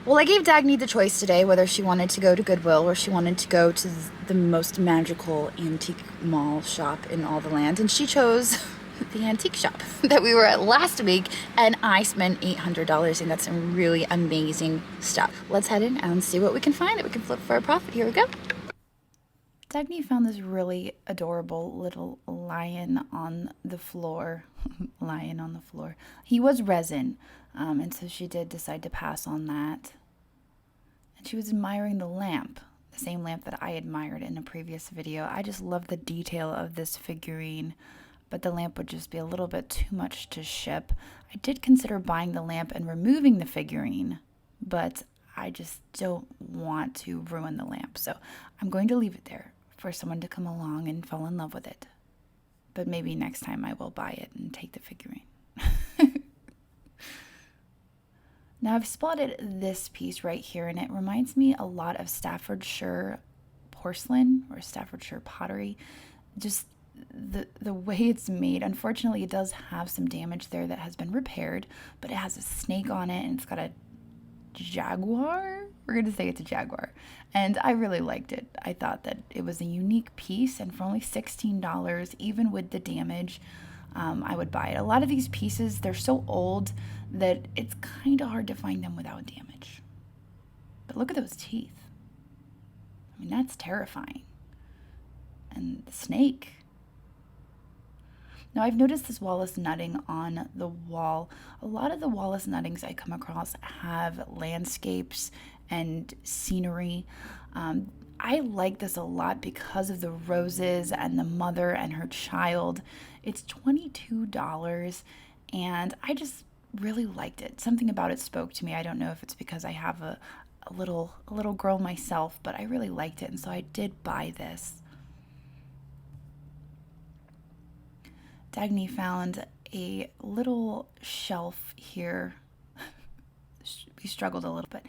Well, I gave Dagny the choice today whether she wanted to go to Goodwill or she wanted to go to the most magical antique mall shop in all the land, and she chose the antique shop that we were at last week, and I spent $800 and got some really amazing stuff. Let's head in and see what we can find that we can flip for a profit. Here we go. Dagny found this really adorable little lion on the floor. Lion on the floor. He was resin, and so she did decide to pass on that. And she was admiring the lamp, the same lamp that I admired in a previous video. I just love the detail of this figurine, but the lamp would just be a little bit too much to ship. I did consider buying the lamp and removing the figurine, but I just don't want to ruin the lamp, so I'm going to leave it there for someone to come along and fall in love with it. But maybe next time I will buy it and take the figurine. Now I've spotted this piece right here, and it reminds me a lot of Staffordshire porcelain or Staffordshire pottery. Just the way it's made. Unfortunately, it does have some damage there that has been repaired, but it has a snake on it and it's got a jaguar. We're going to say it's a jaguar. And I really liked it. I thought that it was a unique piece, and for only $16, even with the damage, I would buy it. A lot of these pieces, they're so old that it's kind of hard to find them without damage. But look at those teeth. I mean, that's terrifying. And the snake. Now, I've noticed this Wallace nutting on the wall. A lot of the Wallace nuttings I come across have landscapes and scenery. I like this a lot because of the roses and the mother and her child. It's $22, and I just really liked it. Something about it spoke to me. I don't know if it's because I have a little girl myself, but I really liked it, and so I did buy this. Dagny found a little shelf here. We struggled a little bit.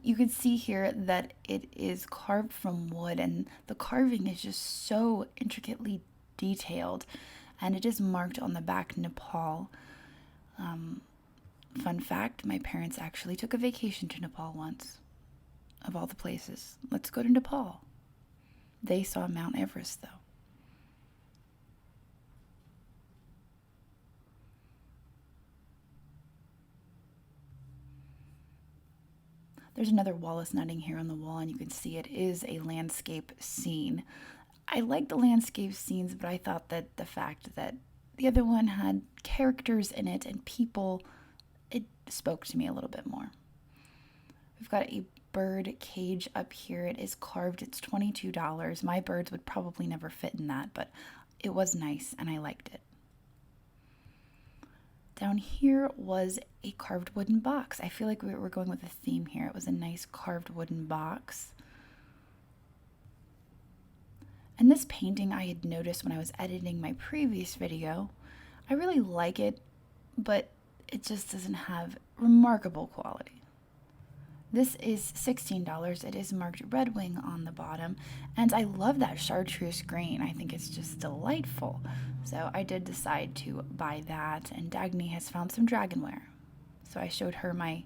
You can see here that it is carved from wood, and the carving is just so intricately detailed, and it is marked on the back Nepal. Fun fact, my parents actually took a vacation to Nepal once. Of all the places. Let's go to Nepal. They saw Mount Everest, though. There's another Wallace nutting here on the wall, and you can see it is a landscape scene. I like the landscape scenes, but I thought that the fact that the other one had characters in it and people, it spoke to me a little bit more. We've got a bird cage up here. It is carved. It's $22. My birds would probably never fit in that, but it was nice and I liked it. Down here was a carved wooden box. I feel like we were going with a theme here. It was a nice carved wooden box. And this painting I had noticed when I was editing my previous video. I really like it, but it just doesn't have remarkable quality. This is $16. It is marked Red Wing on the bottom, and I love that chartreuse green. I think it's just delightful. So I did decide to buy that, and Dagny has found some dragonware. So I showed her my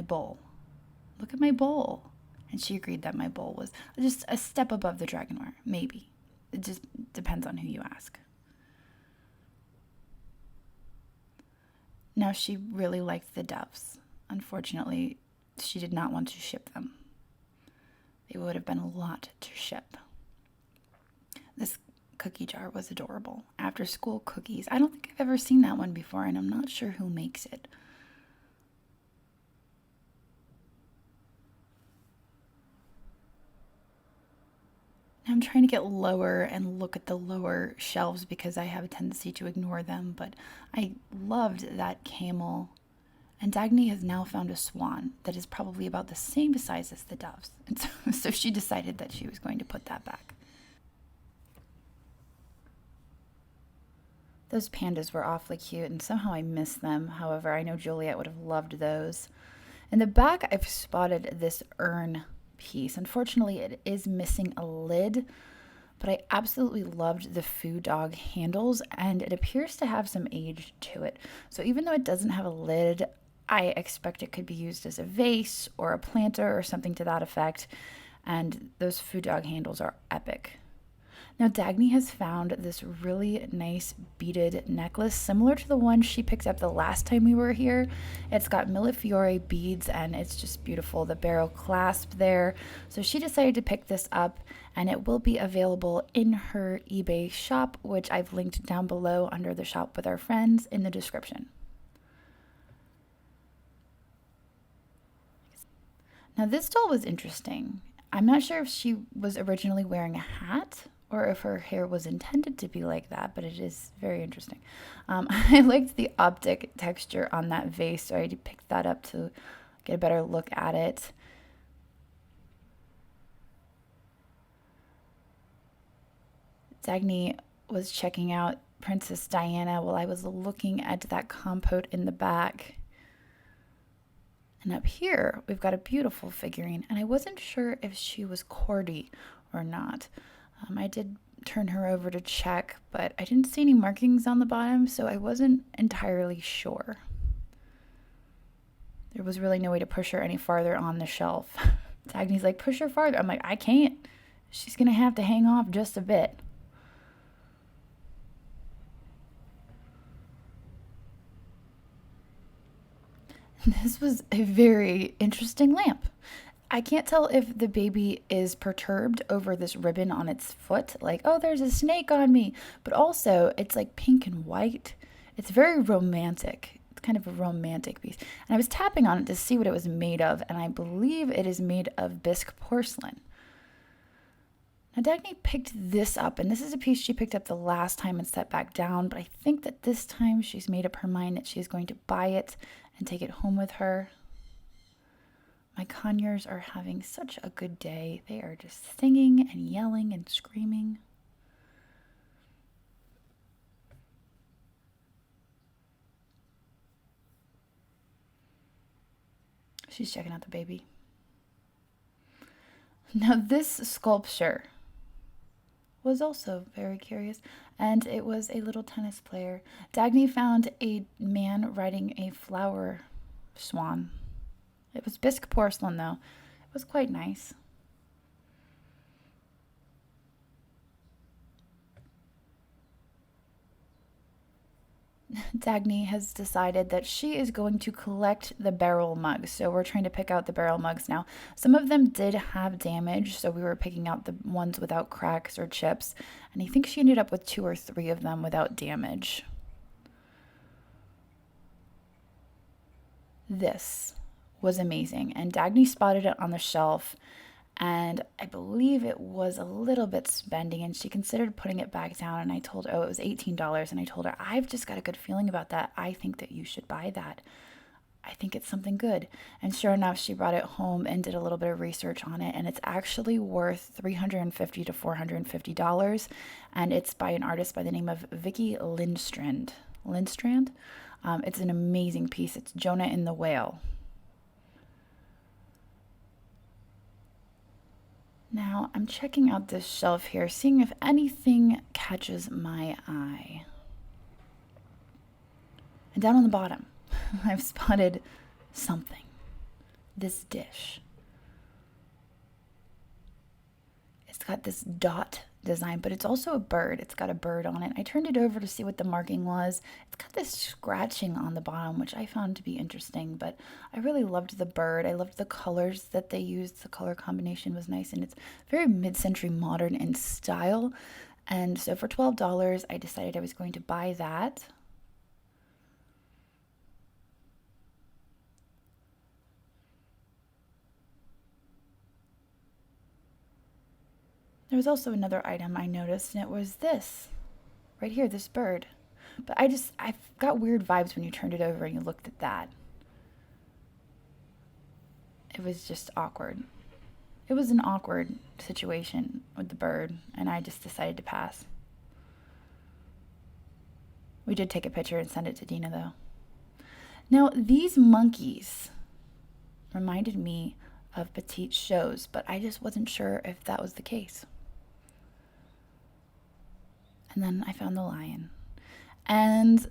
bowl. Look at my bowl. And she agreed that my bowl was just a step above the dragonware, maybe. It just depends on who you ask. Now, she really liked the doves. Unfortunately, she did not want to ship them. They would have been a lot to ship. This cookie jar was adorable. After school cookies. I don't think I've ever seen that one before, and I'm not sure who makes it. I'm trying to get lower and look at the lower shelves because I have a tendency to ignore them, but I loved that camel. And Dagny has now found a swan that is probably about the same size as the doves. And so she decided that she was going to put that back. Those pandas were awfully cute, and somehow I missed them. However, I know Juliet would have loved those. In the back, I've spotted this urn piece. Unfortunately, it is missing a lid, but I absolutely loved the foo dog handles, and it appears to have some age to it. So even though it doesn't have a lid, I expect it could be used as a vase or a planter or something to that effect. And those food dog handles are epic. Now, Dagny has found this really nice beaded necklace similar to the one she picked up the last time we were here. It's got millefiore beads and it's just beautiful. The barrel clasp there. So she decided to pick this up, and it will be available in her eBay shop, which I've linked down below under the shop with our friends in the description. Now, this doll was interesting. I'm not sure if she was originally wearing a hat or if her hair was intended to be like that, but it is very interesting. I liked the optic texture on that vase, so I picked that up to get a better look at it. Dagny was checking out Princess Diana while I was looking at that compote in the back. And up here, we've got a beautiful figurine, and I wasn't sure if she was Cordy or not. I did turn her over to check, but I didn't see any markings on the bottom, so I wasn't entirely sure. There was really no way to push her any farther on the shelf. Dagny's like, push her farther. I'm like, I can't. She's going to have to hang off just a bit. This was a very interesting lamp. I can't tell if the baby is perturbed over this ribbon on its foot, like, oh, there's a snake on me, but also it's like pink and white. It's very romantic. It's kind of a romantic piece. And I was tapping on it to see what it was made of, and I believe it is made of bisque porcelain. Now, Dagny picked this up, and this is a piece she picked up the last time and set back down, but I think that this time she's made up her mind that she's going to buy it and take it home with her. My conures are having such a good day. They are just singing and yelling and screaming. She's checking out the baby. Now, this sculpture was also very curious, and it was a little tennis player. Dagny found a man riding a flower swan. It was bisque porcelain, though. It was quite nice. Dagny has decided that she is going to collect the barrel mugs. So we're trying to pick out the barrel mugs now. Some of them did have damage, so we were picking out the ones without cracks or chips. And I think she ended up with 2 or 3 of them without damage. This was amazing, and Dagny spotted it on the shelf, and I believe it was a little bit spending, and she considered putting it back down, and I told her, oh, it was $18, and I told her, I've just got a good feeling about that. I think that you should buy that. I think it's something good. And sure enough, she brought it home and did a little bit of research on it, and it's actually worth $350 to $450, and it's by an artist by the name of Vicky Lindstrand. It's an amazing piece. It's Jonah and the Whale. Now, I'm checking out this shelf here, seeing if anything catches my eye. And down on the bottom, I've spotted something. This dish. It's got this dot design, but it's also a bird. It's got a bird on it. I turned it over to see what the marking was. It's got this scratching on the bottom, which I found to be interesting, but I really loved the bird. I loved the colors that they used. The color combination was nice, and it's very mid-century modern in style. And so for $12, I decided I was going to buy that. There was also another item I noticed, and it was this, right here, this bird. But I got weird vibes when you turned it over and you looked at that. It was just awkward. It was an awkward situation with the bird, and I just decided to pass. We did take a picture and send it to Dina, though. Now, these monkeys reminded me of Petite shows, but I just wasn't sure if that was the case. And then I found the lion. And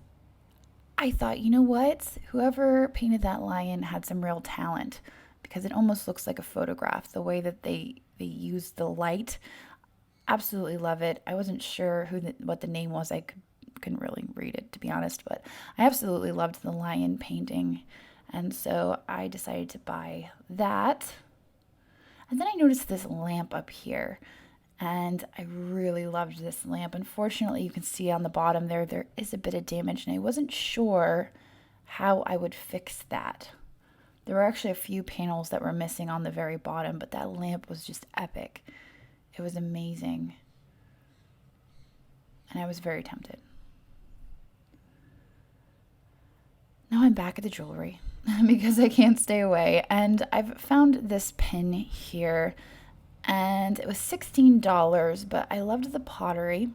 I thought, you know what? Whoever painted that lion had some real talent, because it almost looks like a photograph, the way that they used the light. Absolutely love it. I wasn't sure what the name was. I couldn't really read it, to be honest, but I absolutely loved the lion painting. And so I decided to buy that. And then I noticed this lamp up here, and I really loved this lamp. Unfortunately, you can see on the bottom there is a bit of damage, and I wasn't sure how I would fix that. There were actually a few panels that were missing on the very bottom, but that lamp was just epic. It was amazing. And I was very tempted. Now I'm back at the jewelry because I can't stay away. And I've found this pin here, and it was $16, but I loved the pottery.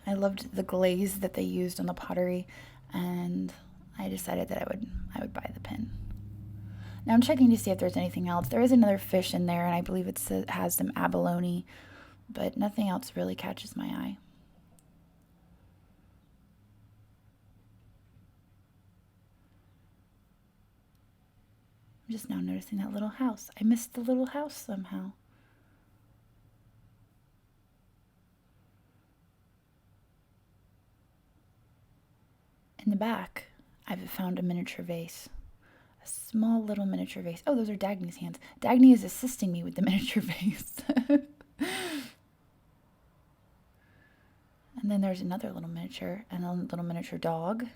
I loved the glaze that they used on the pottery, and I decided that I would buy the pin. Now I'm checking to see if there's anything else. There is another fish in there, and I believe it has some abalone, but nothing else really catches my eye. I'm just now noticing that little house. I missed the little house somehow. In the back, I've found a miniature vase. A small little miniature vase. Oh, those are Dagny's hands. Dagny is assisting me with the miniature vase. And then there's another little miniature and a little miniature dog.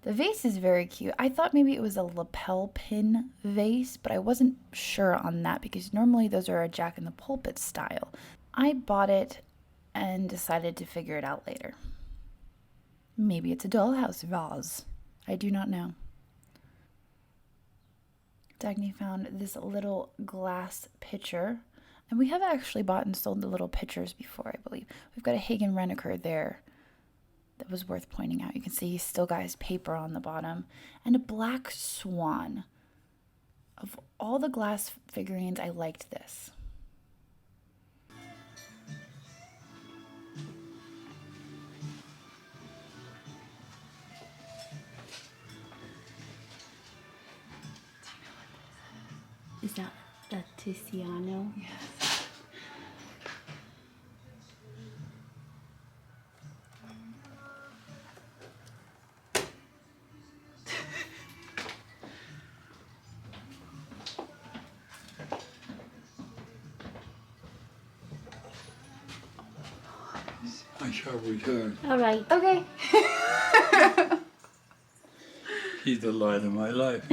The vase is very cute. I thought maybe it was a lapel pin vase, but I wasn't sure on that because normally those are a Jack in the Pulpit style. I bought it and decided to figure it out later. Maybe it's a dollhouse vase. I do not know. Dagny found this little glass pitcher, and we have actually bought and sold the little pitchers before, I believe. We've got a Hagen Reneker there that was worth pointing out. You can see he's still got his paper on the bottom, and a black swan. Of all the glass figurines, I liked this. Is that the Tiziano? Yes. I shall return. All right. Okay. He's the light of my life.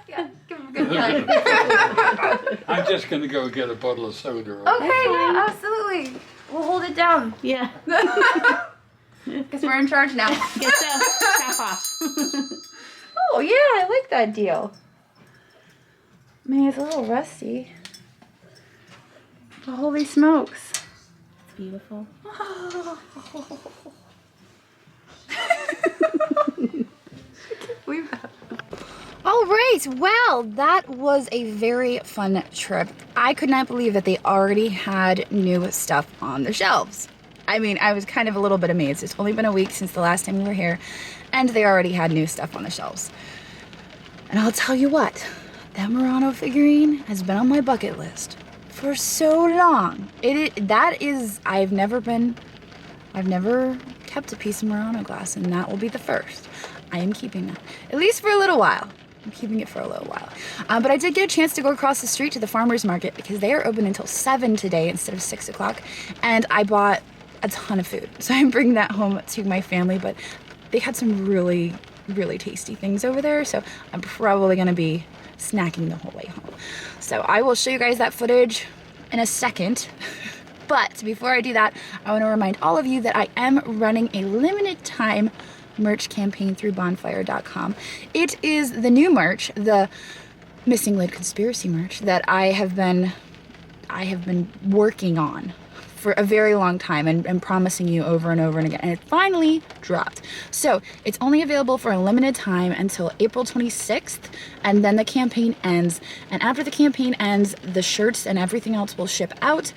Yeah, give him a good hug. I'm just going to go get a bottle of soda. Okay, yeah, absolutely. We'll hold it down. Yeah. Because we're in charge now. Get the cap off. Oh, yeah, I like that deal. I mean, it's a little rusty. But holy smokes. It's beautiful. All right, well, that was a very fun trip. I could not believe that they already had new stuff on the shelves. I mean, I was kind of a little bit amazed. It's only been a week since the last time we were here, and they already had new stuff on the shelves. And I'll tell you what, that Murano figurine has been on my bucket list for so long. I've never kept a piece of Murano glass, and that will be the first. I am keeping that, at least for a little while. I'm keeping it for a little while. But I did get a chance to go across the street to the farmer's market because they are open until 7 today instead of 6 o'clock. And I bought a ton of food. So I'm bringing that home to my family, but they had some really, really tasty things over there. So I'm probably gonna be snacking the whole way home. So I will show you guys that footage in a second. But before I do that, I want to remind all of you that I am running a limited time merch campaign through bonfire.com. It is the new merch, the Missing Lid Conspiracy merch that I have been working on for a very long time and promising you over and over and again, and it finally dropped. So it's only available for a limited time until April 26th, and then the campaign ends. And after the campaign ends, the shirts and everything else will ship out.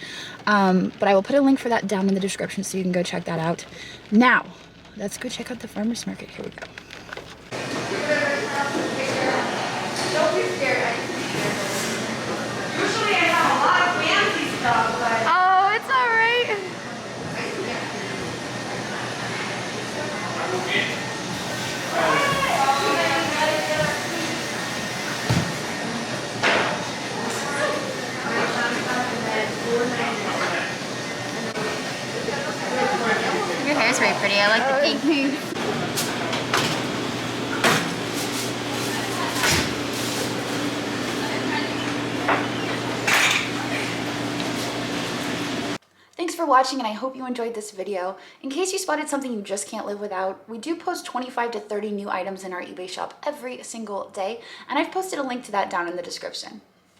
But I will put a link for that down in the description so you can go check that out. Now, let's go check out the farmer's market. Here we go. Don't be scared. Usually I have a lot of fancy stuff, but... Oh, it's alright. Your hair's very pretty. I like the pink. Thanks for watching, and I hope you enjoyed this video. In case you spotted something you just can't live without, we do post 25 to 30 new items in our eBay shop every single day, and I've posted a link to that down in the description.